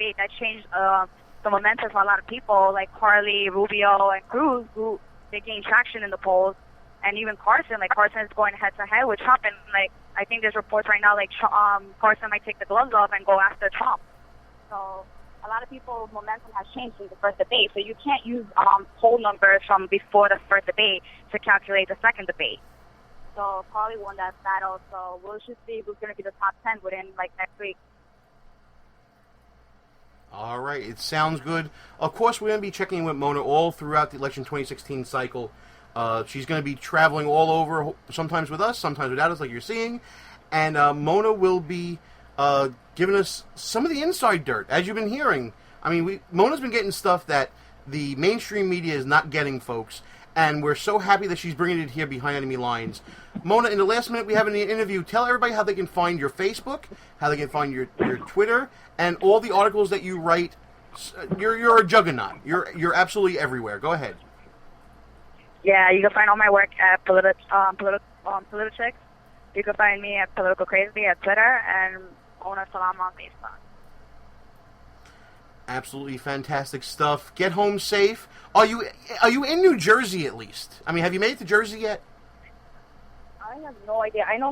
debate that changed the momentum for a lot of people, like Carly, Rubio, and Cruz, who they gained traction in the polls, and even Carson. Like Carson is going head to head with Trump, and like I think there's reports right now like Carson might take the gloves off and go after Trump. So a lot of people's momentum has changed in the first debate. So you can't use poll numbers from before the first debate to calculate the second debate. So Carly won that battle. So we'll just see who's going to be the top 10 within like next week. All right, it sounds good. Of course, we're going to be checking in with Mona all throughout the election 2016 cycle. She's going to be traveling all over, sometimes with us, sometimes without us, like you're seeing. And Mona will be giving us some of the inside dirt, as you've been hearing. I mean, Mona's been getting stuff that the mainstream media is not getting, folks. And we're so happy that she's bringing it here behind enemy lines. Mona, in the last minute we have in the interview, tell everybody how they can find your Facebook, how they can find your Twitter, and all the articles that you write. You're a juggernaut. You're absolutely everywhere. Go ahead. Yeah, you can find all my work at Politics. You can find me at Political Crazy at Twitter and Mona Salama on Facebook. Absolutely fantastic stuff. Get home safe. Are you in New Jersey at least? I mean, have you made it to Jersey yet? I have no idea. I know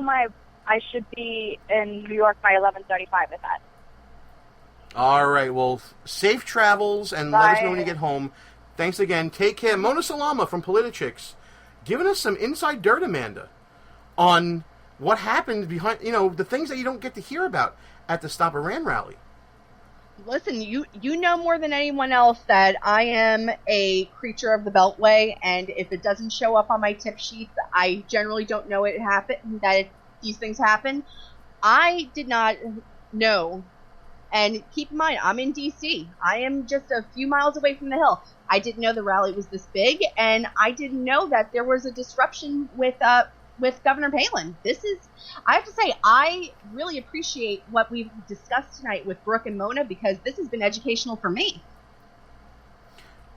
I should be in New York by 11:35 with that. All right. Well, safe travels and let us know when you get home. Thanks again. Take care. Mona Salama from Politichicks, giving us some inside dirt, Amanda, on what happened behind, the things that you don't get to hear about at the Stop Iran rally. Listen, you know more than anyone else that I am a creature of the Beltway, and if it doesn't show up on my tip sheets, I generally don't know these things happen. I did not know, and keep in mind, I'm in D.C. I am just a few miles away from the Hill. I didn't know the rally was this big, and I didn't know that there was a disruption with Governor Palin. I have to say, I really appreciate what we've discussed tonight with Brooke and Mona, because this has been educational for me.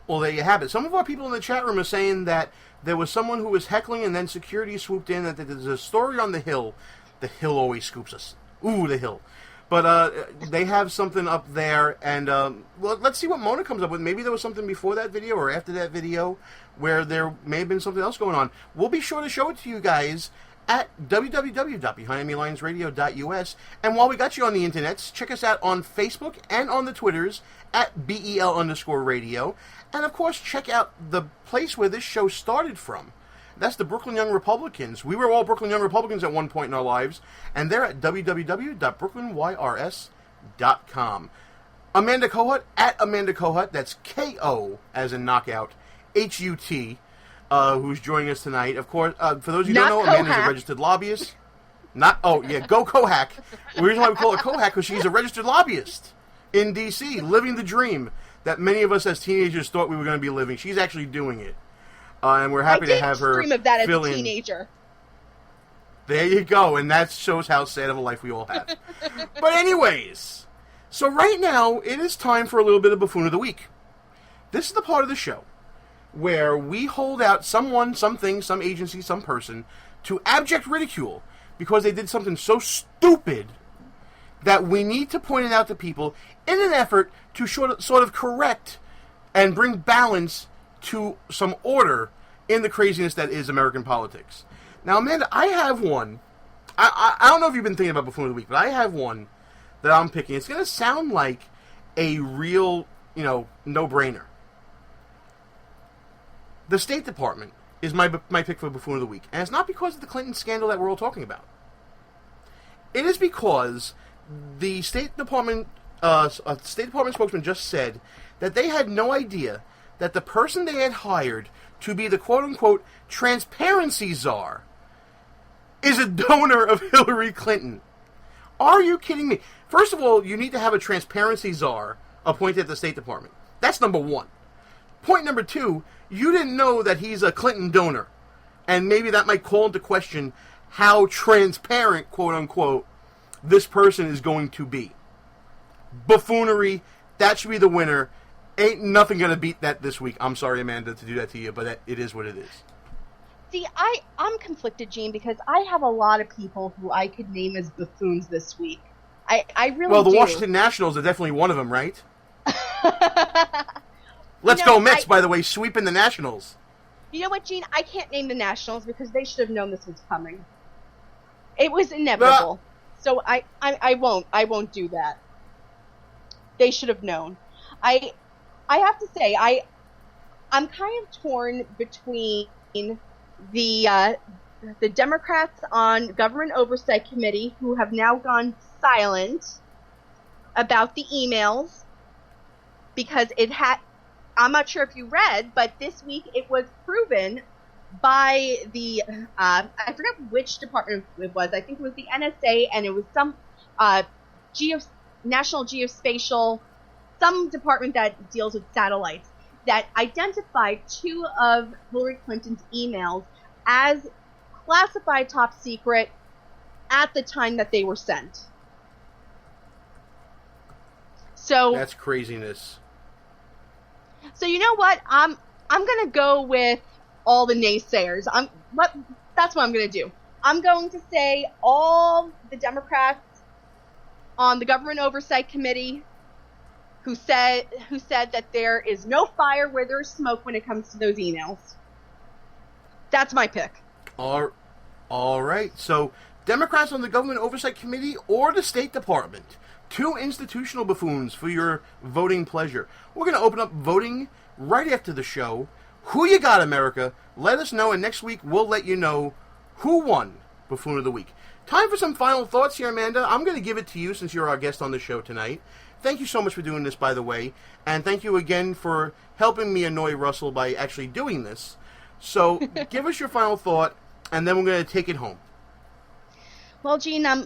Well, there you have it. Some of our people in the chat room are saying that there was someone who was heckling and then security swooped in, that there's a story on the Hill. The Hill always scoops us. Ooh, the Hill. But they have something up there, and well, let's see what Mona comes up with. Maybe there was something before that video or after that video where there may have been something else going on. We'll be sure to show it to you guys at www.behindenemylinesradio.us. And while we got you on the internets, check us out on Facebook and on the Twitters at BEL_radio. And of course, check out the place where this show started from. That's the Brooklyn Young Republicans. We were all Brooklyn Young Republicans at one point in our lives, and they're at www.brooklynYRS.com. Amanda Kohut at Amanda Kohut, that's K-O as in knockout, H-U-T, who's joining us tonight. Of course, for those who don't know, Amanda's a registered lobbyist. Go Kohack. The reason why we call her Kohack, because she's a registered lobbyist in D.C., living the dream that many of us as teenagers thought we were going to be living. She's actually doing it. And we're happy to have her dream of that as fill a teenager. There you go, and that shows how sad of a life we all have. But anyways, so right now it is time for a little bit of Buffoon of the Week. This is the part of the show where we hold out someone, something, some agency, some person to abject ridicule because they did something so stupid that we need to point it out to people in an effort to sort of correct and bring balance to some order in the craziness that is American politics. Now, Amanda, I have one. I don't know if you've been thinking about Buffoon of the Week, but I have one that I'm picking. It's going to sound like a real, no-brainer. The State Department is my pick for Buffoon of the Week. And it's not because of the Clinton scandal that we're all talking about. It is because the State Department spokesman just said that they had no idea that the person they had hired to be the quote-unquote transparency czar is a donor of Hillary Clinton. Are you kidding me? First of all, you need to have a transparency czar appointed at the State Department. That's number one. Point number two, you didn't know that he's a Clinton donor. And maybe that might call into question how transparent, quote-unquote, this person is going to be. Buffoonery, that should be the winner. Ain't nothing going to beat that this week. I'm sorry, Amanda, to do that to you, but it is what it is. See, I'm conflicted, Gene, because I have a lot of people who I could name as buffoons this week. I really Well, the do. Washington Nationals are definitely one of them, right? Let's go Mets, by the way, sweeping the Nationals. You know what, Gene? I can't name the Nationals because they should have known this was coming. It was inevitable. So I won't do that. They should have known. I have to say, I'm kind of torn between the Democrats on Government Oversight Committee who have now gone silent about the emails because I'm not sure if you read, but this week it was proven by the I forget which department it was. I think it was the NSA, and it was some National Geospatial, some department that deals with satellites, that identified 2 of Hillary Clinton's emails as classified top secret at the time that they were sent. So That's craziness. So you know what? I'm gonna go with all the naysayers. That's what I'm gonna do. I'm going to say all the Democrats on the Government Oversight Committee who said that there is no fire where there's smoke when it comes to those emails. That's my pick. All right. So, Democrats on the Government Oversight Committee or the State Department. 2 institutional buffoons for your voting pleasure. We're going to open up voting right after the show. Who you got, America? Let us know, and next week we'll let you know who won Buffoon of the Week. Time for some final thoughts here, Amanda. I'm going to give it to you since you're our guest on the show tonight. Thank you so much for doing this, by the way. And thank you again for helping me annoy Russell by actually doing this. So, give us your final thought, and then we're going to take it home. Well, Gene, I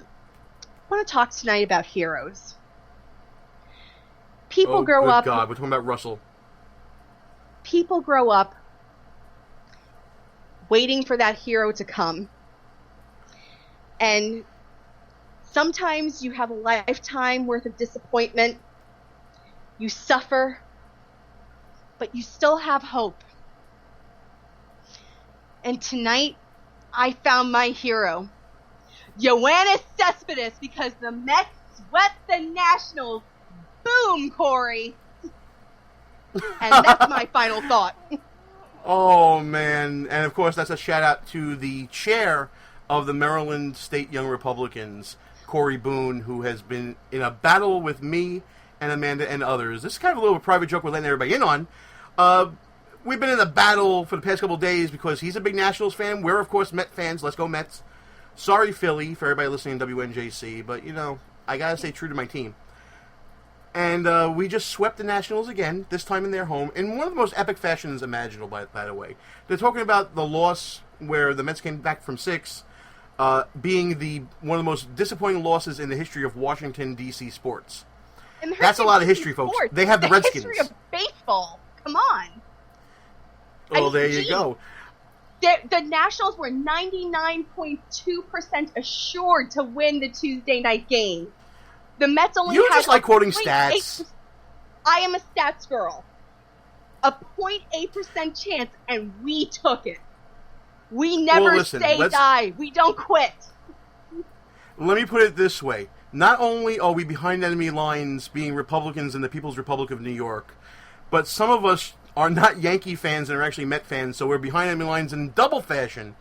want to talk tonight about heroes. People grow up... Oh, God, we're talking about Russell. People grow up waiting for that hero to come. And sometimes you have a lifetime worth of disappointment. You suffer, but you still have hope. And tonight, I found my hero, Yoenis Cespedes, because the Mets swept the Nationals. Boom, Corey! And that's my final thought. Oh, man. And, of course, that's a shout-out to the chair of the Maryland State Young Republicans, Corey Boone, who has been in a battle with me and Amanda and others. This is kind of a little private joke we're letting everybody in on. We've been in a battle for the past couple of days because he's a big Nationals fan. We're, of course, Met fans. Let's go Mets. Sorry, Philly, for everybody listening to WNJC, but, you know, I got to stay true to my team. And we just swept the Nationals again, this time in their home, in one of the most epic fashions imaginable, by the way. They're talking about the loss where the Mets came back from 6, being one of the most disappointing losses in the history of Washington, D.C. sports. That's a lot of history, folks. They have the Redskins. History of baseball. Come on. Oh, there you go. The Nationals were 99.2% assured to win the Tuesday night game. The Mets only You had just like quoting stats. I am a stats girl. A 0.8% chance, and we took it. We never say die. We don't quit. Let me put it this way. Not only are we behind enemy lines being Republicans in the People's Republic of New York, but some of us are not Yankee fans and are actually Met fans, so we're behind enemy lines in double fashion,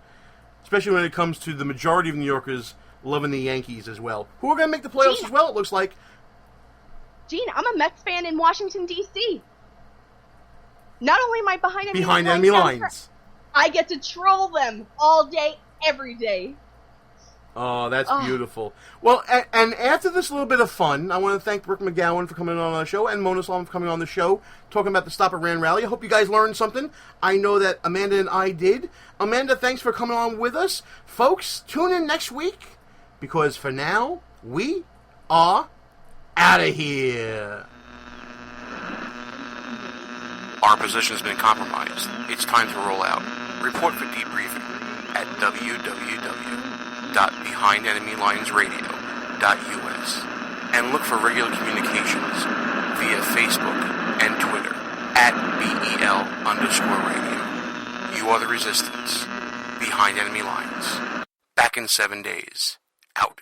especially when it comes to the majority of New Yorkers loving the Yankees as well, who are going to make the playoffs as well, it looks like. Gene, I'm a Mets fan in Washington, D.C. Not only am I behind enemy lines, I get to troll them all day, every day. Oh, that's beautiful. Well, and after this little bit of fun, I want to thank Rick McGowan for coming on the show and Mona Salam for coming on the show, talking about the Stop Iran rally. I hope you guys learned something. I know that Amanda and I did. Amanda, thanks for coming on with us. Folks, tune in next week, because for now, we are out of here. Our position has been compromised. It's time to roll out. Report for debriefing at www.behindenemylinesradio.us and look for regular communications via Facebook and Twitter at BEL_radio. You are the resistance. Behind Enemy Lines. Back in 7 days. Out.